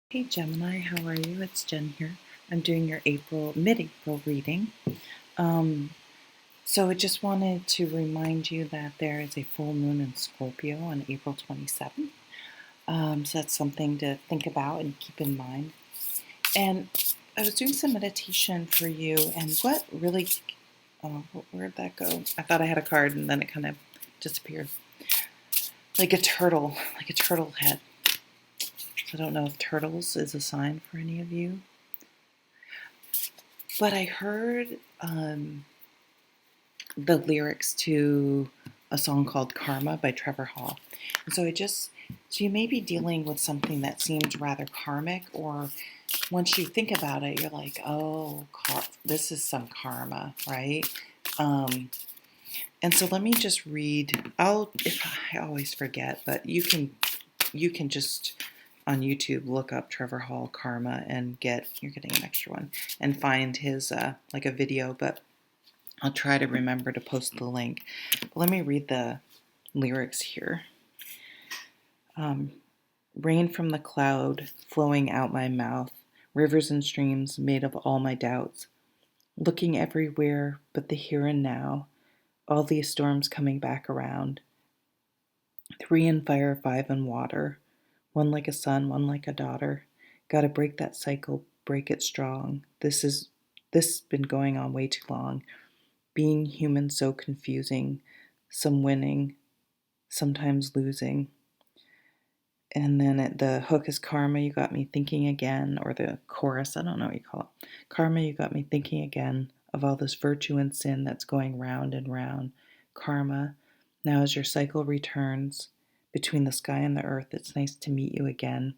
Hey Gemini, how are you? It's Jen here. I'm doing your mid-April reading. Um, so I just wanted to remind you that there is a full moon in Scorpio on April 27th. So that's something to think about and keep in mind. And I was doing some meditation for you, and what really, where'd that go? I thought I had a card, and then it kind of disappeared, like a turtle head. I don't know if turtles is a sign for any of you. But I heard the lyrics to a song called Karma by Trevor Hall. And so you may be dealing with something that seems rather karmic, or once you think about it, you're like, oh, this is some karma, right? And so let me just read. I always forget, but you can just on YouTube look up Trevor Hall Karma and you're getting an extra one and find his like a video, but I'll try to remember to post the link. But let me read the lyrics here. Rain from the cloud flowing out my mouth, rivers and streams made of all my doubts, looking everywhere but the here and now, all these storms coming back around. 3 in fire, 5 in water, one like a son, one like a daughter. Gotta break that cycle, break it strong. This been going on way too long. Being human so confusing, some winning, sometimes losing. And then the hook is karma, you got me thinking again, or the chorus, I don't know what you call it. Karma, you got me thinking again of all this virtue and sin that's going round and round. Karma, now as your cycle returns between the sky and the earth, it's nice to meet you again.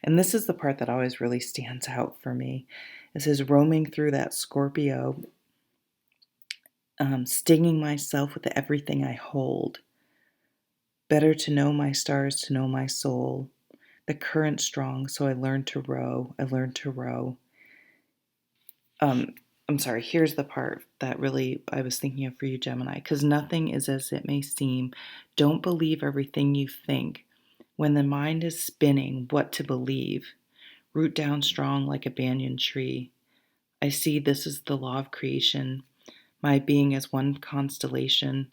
And this is the part that always really stands out for me. It says, roaming through that Scorpio, stinging myself with everything I hold. Better to know my stars, to know my soul. The current strong, so I learned to row. I learned to row. I'm sorry, here's the part that really I was thinking of for you, Gemini. Because nothing is as it may seem. Don't believe everything you think. When the mind is spinning, what to believe. Root down strong like a banyan tree. I see this is the law of creation. My being is one constellation.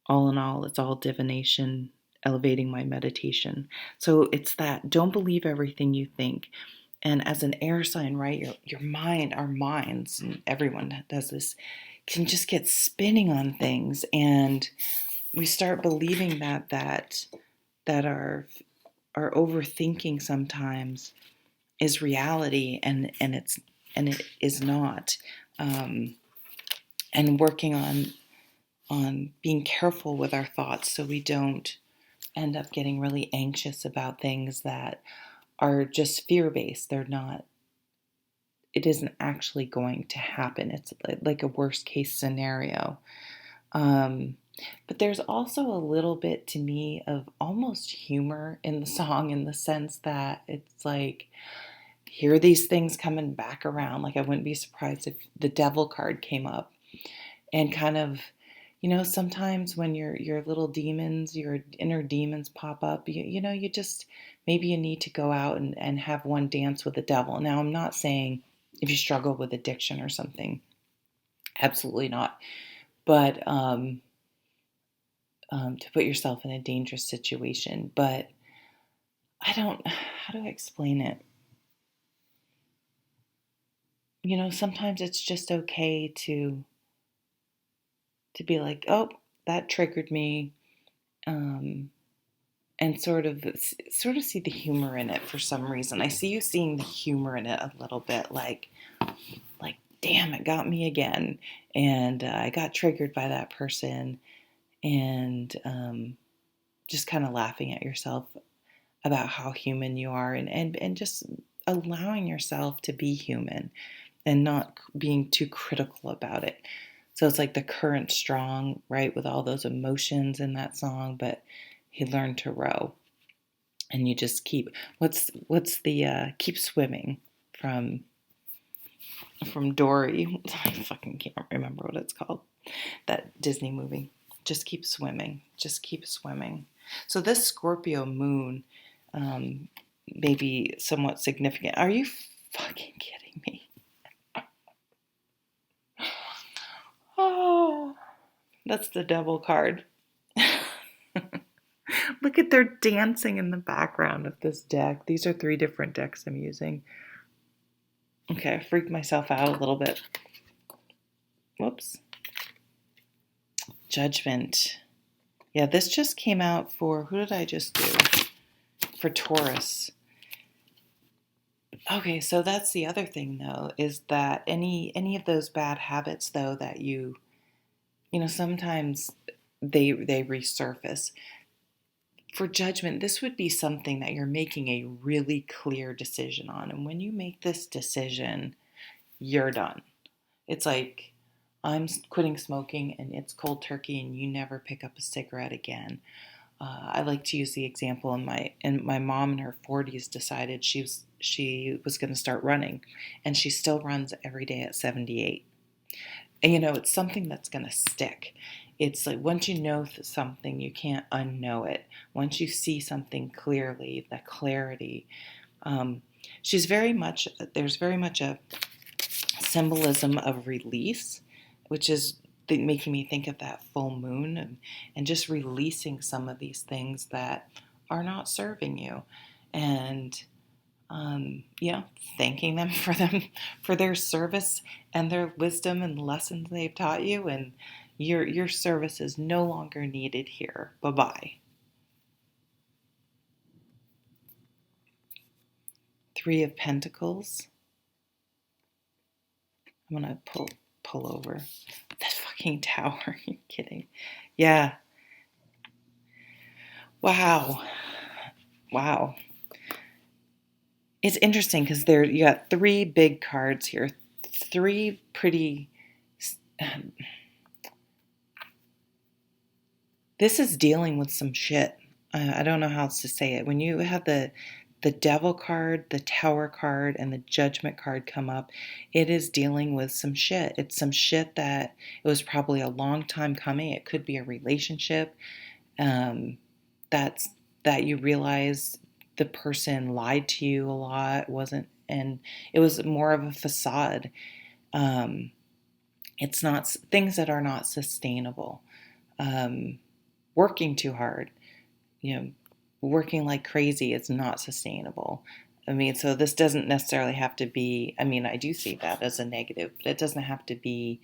All in all, it's all divination, elevating my meditation. So it's that don't believe everything you think. And as an air sign, right, your mind, our minds, and everyone does this, can just get spinning on things, and we start believing that our overthinking sometimes is reality, and it is not. And working on being careful with our thoughts so we don't end up getting really anxious about things that are just fear-based. It isn't actually going to happen. It's like a worst case scenario. But there's also a little bit to me of almost humor in the song, in the sense that it's like, here are these things coming back around. Like, I wouldn't be surprised if the devil card came up and kind of, sometimes when your little demons, your inner demons pop up, you just, maybe you need to go out and have one dance with the devil. Now, I'm not saying if you struggle with addiction or something, absolutely not. But to put yourself in a dangerous situation. But how do I explain it? Sometimes it's just okay to be like, oh, that triggered me. And sort of see the humor in it for some reason. I see you seeing the humor in it a little bit, like damn, it got me again, and I got triggered by that person, and just kind of laughing at yourself about how human you are, and just allowing yourself to be human and not being too critical about it. So it's like the current strong, right, with all those emotions in that song, but he learned to row. And you just what's the keep swimming from Dory. I fucking can't remember what it's called. That Disney movie. Just keep swimming. Just keep swimming. So this Scorpio moon, maybe somewhat significant. Are you fucking kidding me? Oh, that's the devil card. Look at they're dancing in the background of this deck. These are 3 different decks I'm using. Okay, I freaked myself out a little bit. Whoops. Judgment. Yeah, this just came out for, who did I just do? For Taurus. Okay, so that's the other thing though, is that any of those bad habits though that you sometimes they resurface. For Judgment, this would be something that you're making a really clear decision on. And when you make this decision, you're done. It's like, I'm quitting smoking and it's cold turkey and you never pick up a cigarette again. I like to use the example my mom in her 40s decided she was going to start running, and she still runs every day at 78. And it's something that's going to stick. It's like once you know something, you can't unknow it. Once you see something clearly, the clarity. There's very much a symbolism of release, which is making me think of that full moon and just releasing some of these things that are not serving you, and thanking them for their service and their wisdom and lessons they've taught you, and your service is no longer needed here. Bye-bye. 3 of Pentacles. I'm gonna pull over. That fucking tower. Are you kidding? Yeah. Wow. It's interesting because you got 3 big cards here. 3 pretty. This is dealing with some shit. I don't know how else to say it. When you have the Devil card, the Tower card, and the Judgment card come up, it is dealing with some shit. It's some shit that it was probably a long time coming. It could be a relationship that you realize the person lied to you a lot, and it was more of a facade. It's not things that are not sustainable. Working too hard, working like crazy is not sustainable. I mean, so this doesn't necessarily have to be, I do see that as a negative, but it doesn't have to be,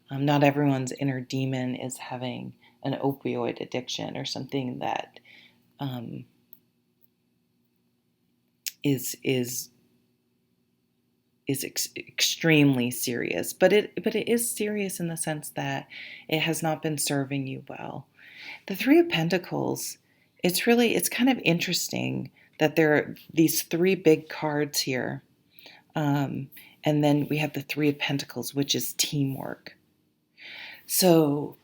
not everyone's inner demon is having an opioid addiction or something that is extremely serious. But it is serious in the sense that it has not been serving you well. The 3 of Pentacles, it's kind of interesting that there are these 3 big cards here. And then we have the 3 of Pentacles, which is teamwork. So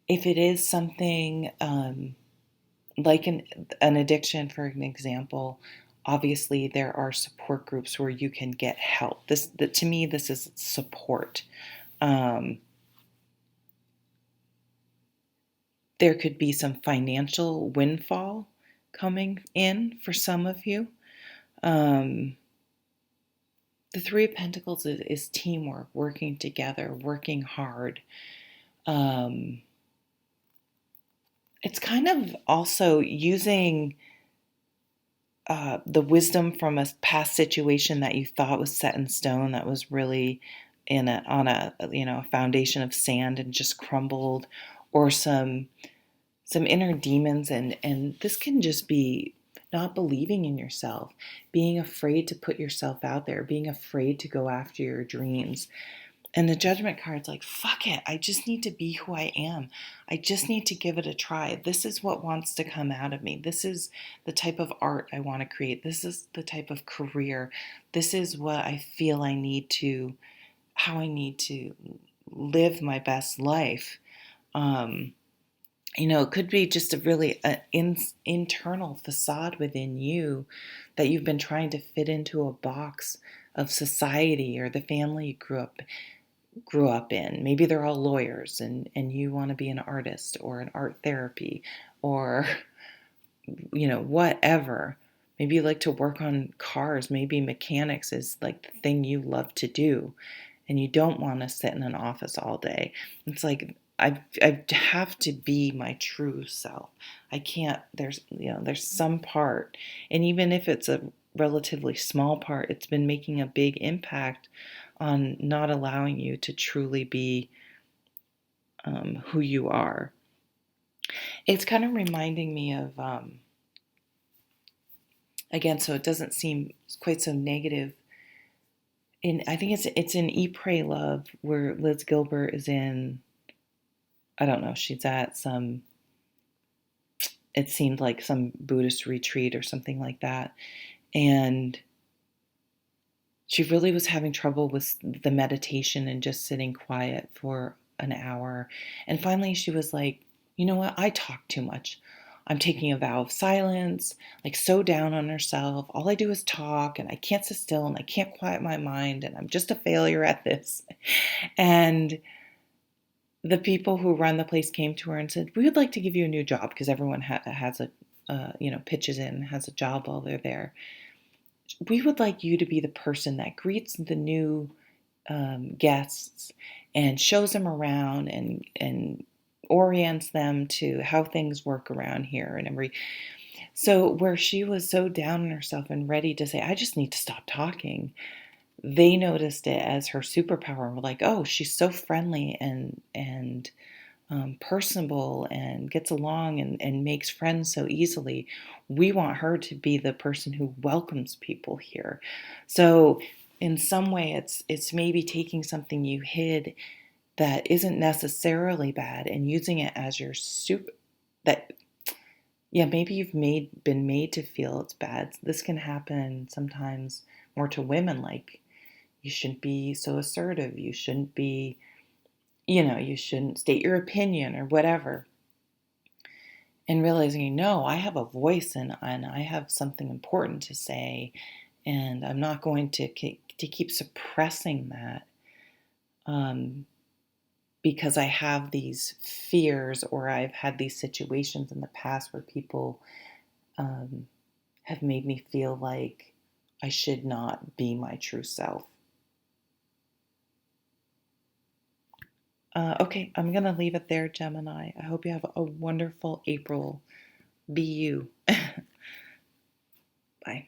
if it is something like an addiction, for an example, obviously there are support groups where you can get help. To me, this is support. There could be some financial windfall coming in for some of you. The 3 of Pentacles is teamwork, working together, working hard. It's kind of also using the wisdom from a past situation that you thought was set in stone, that was really on a foundation of sand and just crumbled, or some inner demons, and this can just be not believing in yourself, being afraid to put yourself out there, being afraid to go after your dreams. And the Judgment card's like, fuck it, I just need to be who I am. I just need to give it a try. This is what wants to come out of me. This is the type of art I want to create. This is the type of career. This is what I feel how I need to live my best life. It could be just a really internal facade within you that you've been trying to fit into a box of society or the family you grew up in. Maybe they're all lawyers and you want to be an artist or an art therapy or, whatever. Maybe you like to work on cars. Maybe mechanics is like the thing you love to do, and you don't want to sit in an office all day. It's like I have to be my true self. I can't. There's some part, and even if it's a relatively small part, it's been making a big impact on not allowing you to truly be who you are. It's kind of reminding me of, again, so it doesn't seem quite so negative. I think it's in Eat, Pray, Love, where Liz Gilbert is in. I don't know. She's at some. It seemed like some Buddhist retreat or something like that, and she really was having trouble with the meditation and just sitting quiet for an hour. And finally, she was like, "You know what? I talk too much. I'm taking a vow of silence." Like, so down on herself. All I do is talk, and I can't sit still, and I can't quiet my mind, and I'm just a failure at this. And the people who run the place came to her and said, "We would like to give you a new job," because everyone has a, pitches in, has a job while they're there. "We would like you to be the person that greets the new guests and shows them around and orients them to how things work around here and every." So where she was so down on herself and ready to say, "I just need to stop talking," they noticed it as her superpower and were like, "Oh, she's so friendly and personable and gets along and makes friends so easily. We want her to be the person who welcomes people here." So in some way, it's maybe taking something you hid that isn't necessarily bad and using it as your super, that, yeah, maybe been made to feel it's bad. This can happen sometimes more to women, like, you shouldn't be so assertive, you shouldn't be, you shouldn't state your opinion or whatever. And realizing, no, I have a voice and I have something important to say, and I'm not going to keep suppressing that, um, because I have these fears or I've had these situations in the past where people um, have made me feel like I should not be my true self. Okay, I'm going to leave it there, Gemini. I hope you have a wonderful April. Be you. Bye.